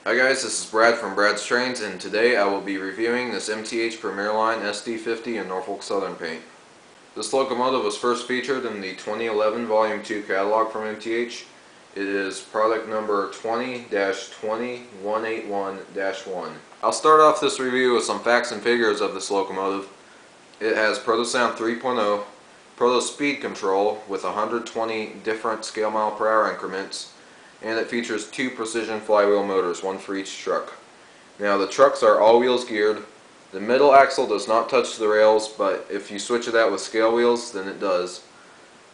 Hi guys, this is Brad from Brad's Trains, and today I will be reviewing this MTH Premier Line SD50 in Norfolk Southern paint. This locomotive was first featured in the 2011 Volume 2 catalog from MTH. It is product number 20-20181-1. I'll start off this review with some facts and figures of this locomotive. It has Protosound 3.0, Proto Speed Control with 120 different scale mile per hour increments, and it features 2 precision flywheel motors, one for each truck. Now the trucks are all wheels geared. The middle axle does not touch the rails, but if you switch it out with scale wheels, then it does.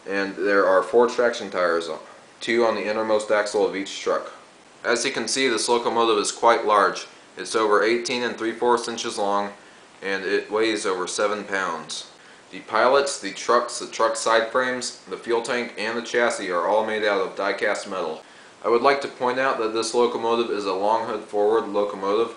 And there are 4 traction tires, 2 on the innermost axle of each truck. As you can see, this locomotive is quite large. It's over 18 3/4 inches long, and it weighs over 7 pounds. The pilots, the truck side frames, the fuel tank, and the chassis are all made out of die-cast metal. I would like to point out that this locomotive is a long hood forward locomotive.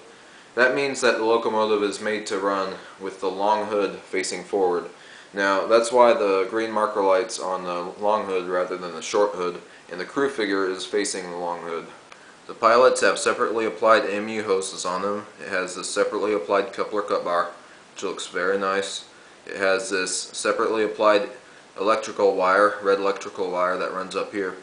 That means that the locomotive is made to run with the long hood facing forward. Now that's why the green marker light's on the long hood rather than the short hood, and the crew figure is facing the long hood. The pilots have separately applied MU hoses on them. It has this separately applied coupler cut bar, which looks very nice. It has this separately applied electrical wire, red electrical wire that runs up here.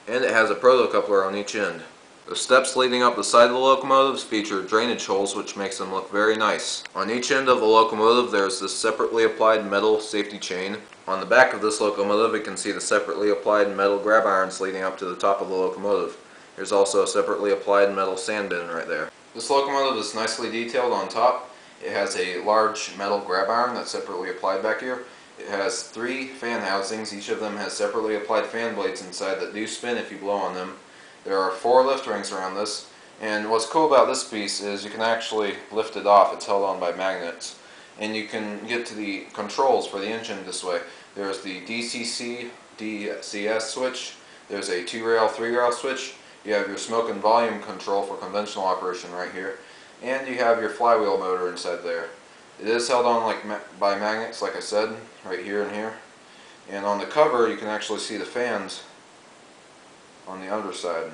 And it has a proto coupler on each end. The steps leading up the side of the locomotives feature drainage holes, which makes them look very nice. On each end of the locomotive there's this separately applied metal safety chain. On the back of this locomotive you can see the separately applied metal grab irons leading up to the top of the locomotive. There's also a separately applied metal sand bin right there. This locomotive is nicely detailed on top. It has a large metal grab iron that's separately applied back here. It has 3 fan housings. Each of them has separately applied fan blades inside that do spin if you blow on them. There are 4 lift rings around this, and what's cool about this piece is you can actually lift it off. It's held on by magnets, and you can get to the controls for the engine this way. There's the DCC, DCS switch, there's a 2-rail, 3-rail switch, you have your smoke and volume control for conventional operation right here, and you have your flywheel motor inside there. It is held on by magnets, like I said, right here and here. And on the cover you can actually see the fans on the underside.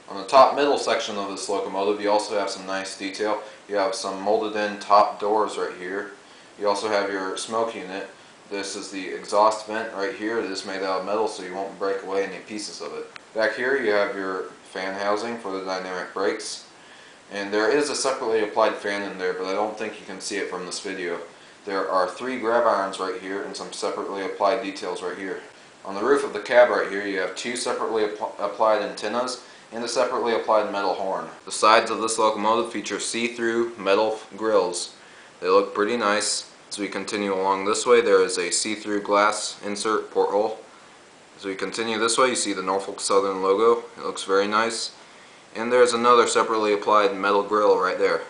On the top middle section of this locomotive you also have some nice detail. You have some molded in top doors right here. You also have your smoke unit. This is the exhaust vent right here. It is made out of metal so you won't break away any pieces of it. Back here you have your fan housing for the dynamic brakes. And there is a separately applied fan in there, but I don't think you can see it from this video. There are 3 grab irons right here and some separately applied details right here. On the roof of the cab right here you have 2 separately applied antennas and a separately applied metal horn. The sides of this locomotive feature see-through metal grills. They look pretty nice. As we continue along this way there is a see-through glass insert porthole. As we continue this way you see the Norfolk Southern logo. It looks very nice. And there's another separately applied metal grill right there.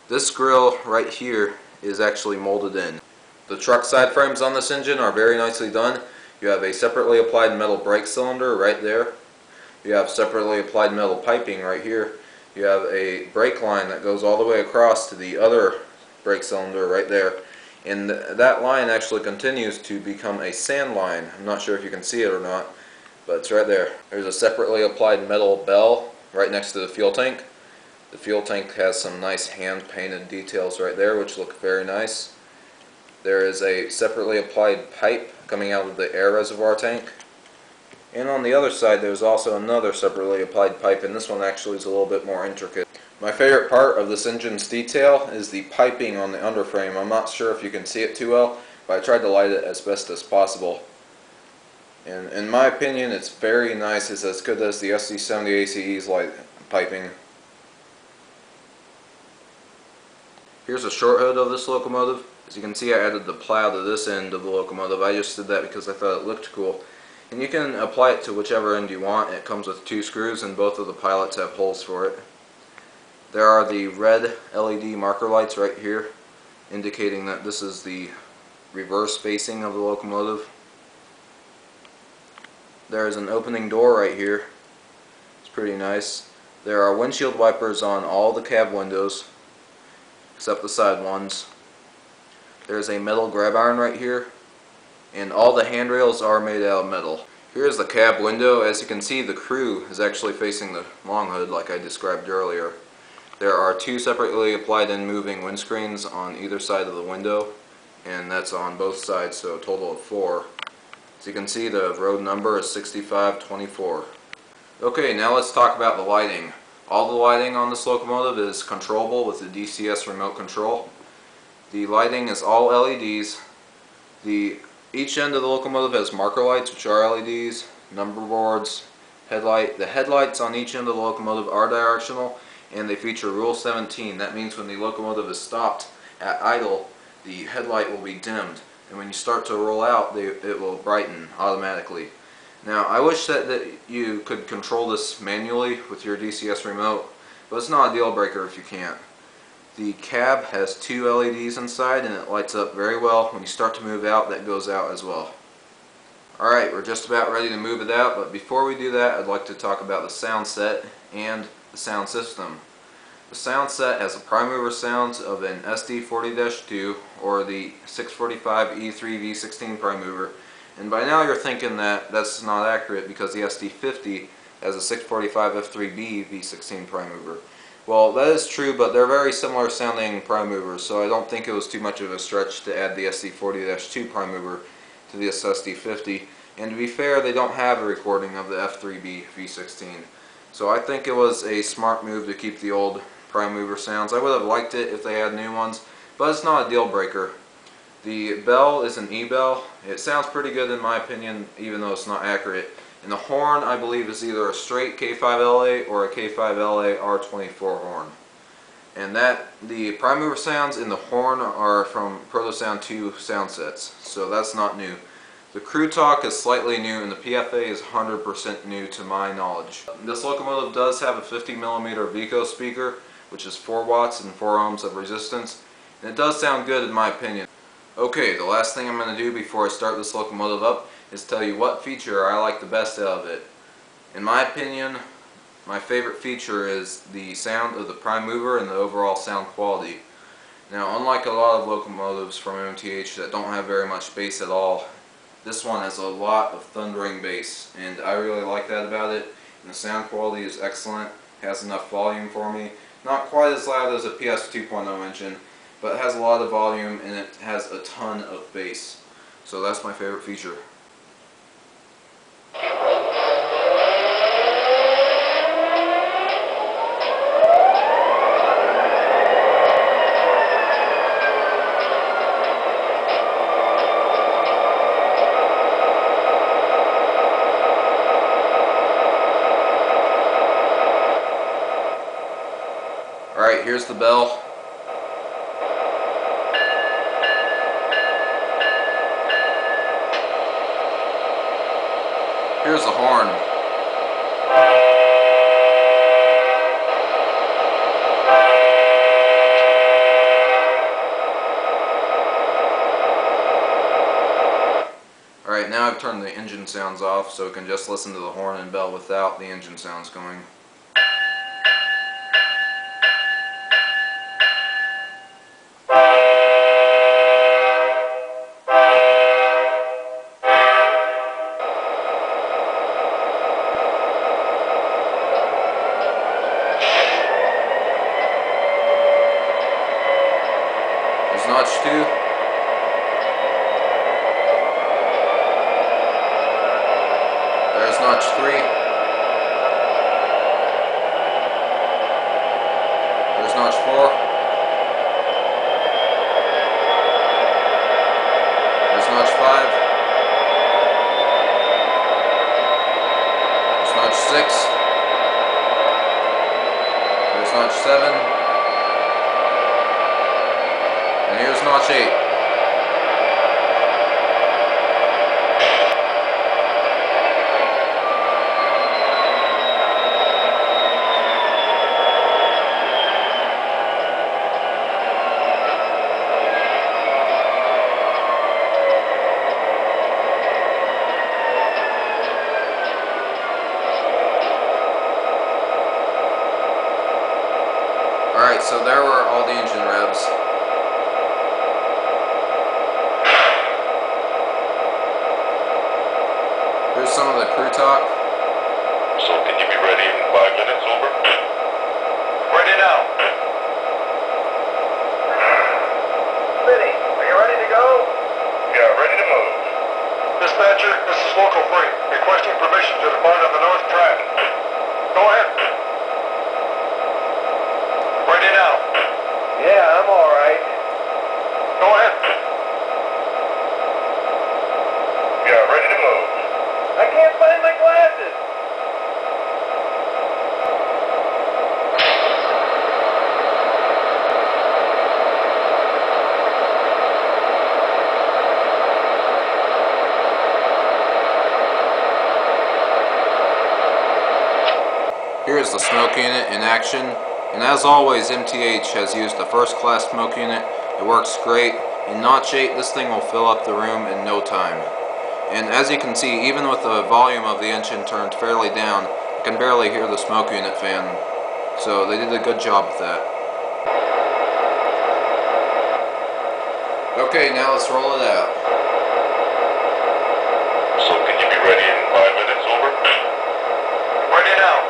This grill right here is actually molded in. The truck side frames on this engine are very nicely done. You have a separately applied metal brake cylinder right there. You have separately applied metal piping right here. You have a brake line that goes all the way across to the other brake cylinder right there. And that line actually continues to become a sand line. I'm not sure if you can see it or not, but it's right there. There's a separately applied metal bell right next to the fuel tank. The fuel tank has some nice hand painted details right there which look very nice. There is a separately applied pipe coming out of the air reservoir tank. And on the other side there's also another separately applied pipe, and this one actually is a little bit more intricate. My favorite part of this engine's detail is the piping on the underframe. I'm not sure if you can see it too well, but I tried to light it as best as possible. And in my opinion it's very nice. It's as good as the SD50 ACE's light piping. Here's a short hood of this locomotive. As you can see I added the plow to this end of the locomotive. I just did that because I thought it looked cool. And you can apply it to whichever end you want. It comes with 2 screws and both of the pilots have holes for it. There are the red LED marker lights right here indicating that this is the reverse facing of the locomotive. There is an opening door right here. It's pretty nice. There are windshield wipers on all the cab windows except the side ones. There's a metal grab iron right here, and all the handrails are made out of metal. Here's the cab window. As you can see the crew is actually facing the long hood like I described earlier. There are two separately applied and moving windscreens on either side of the window, and that's on both sides, so a total of 4. As you can see, the road number is 6524. Okay, now let's talk about the lighting. All the lighting on this locomotive is controllable with the DCS remote control. The lighting is all LEDs. Each end of the locomotive has marker lights, which are LEDs, number boards, headlight. The headlights on each end of the locomotive are directional, and they feature Rule 17. That means when the locomotive is stopped at idle, the headlight will be dimmed, and when you start to roll out, it will brighten automatically. Now, I wish that you could control this manually with your DCS remote, but it's not a deal breaker if you can't. The cab has 2 LEDs inside, and it lights up very well. When you start to move out, that goes out as well. Alright, we're just about ready to move it out, but before we do that, I'd like to talk about the sound set and the sound system. The sound set has the prime mover sounds of an SD50-2 or the 645 E3 V16 prime mover. And by now you're thinking that that's not accurate because the SD50 has a 645 F3B V16 prime mover. Well, that is true, but they're very similar sounding prime movers, so I don't think it was too much of a stretch to add the SD40-2 prime mover to the SD50. And to be fair, they don't have a recording of the F3B V16. So I think it was a smart move to keep the old prime mover sounds. I would have liked it if they had new ones, but it's not a deal breaker. The bell is an E-bell. It sounds pretty good in my opinion, even though it's not accurate. And the horn, I believe, is either a straight K5LA or a K5LA R24 horn. And the prime mover sounds in the horn are from Protosound 2 sound sets, so that's not new. The crew talk is slightly new, and the PFA is 100% new to my knowledge. This locomotive does have a 50mm Vico speaker, which is 4 watts and 4 ohms of resistance, and it does sound good in my opinion. Okay, the last thing I'm going to do before I start this locomotive up is tell you what feature I like the best out of it. In my opinion, my favorite feature is the sound of the prime mover and the overall sound quality. Now, unlike a lot of locomotives from MTH that don't have very much bass at all, this one has a lot of thundering bass, and I really like that about it. And the sound quality is excellent, has enough volume for me. Not quite as loud as a PS 2.0 engine, but it has a lot of volume and it has a ton of bass. So that's my favorite feature. Alright, here's the bell. Here's the horn. Alright, now I've turned the engine sounds off so we can just listen to the horn and bell without the engine sounds going. Notch 2. There's notch 3. There's notch 4. There's notch 5. There's notch 6. There's notch 7. And here's notch 8. Alright, so there were all the engine revs. Here's some of the crew talk. So can you be ready in 5 minutes, over? Ready now. Here is the smoke unit in action, and as always MTH has used a first-class smoke unit. It works great. In notch 8 this thing will fill up the room in no time. And as you can see, even with the volume of the engine turned fairly down, you can barely hear the smoke unit fan. So they did a good job with that. Okay, now let's roll it out. So can you be ready in 5 minutes, over? Ready now.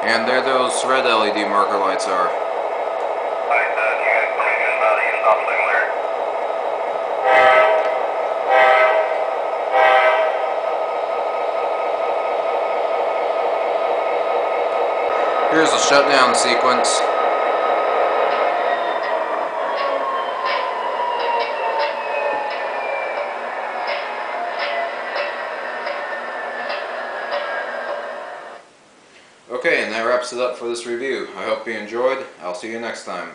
And there those red LED marker lights are. Here's a shutdown sequence. Okay, and that wraps it up for this review. I hope you enjoyed. I'll see you next time.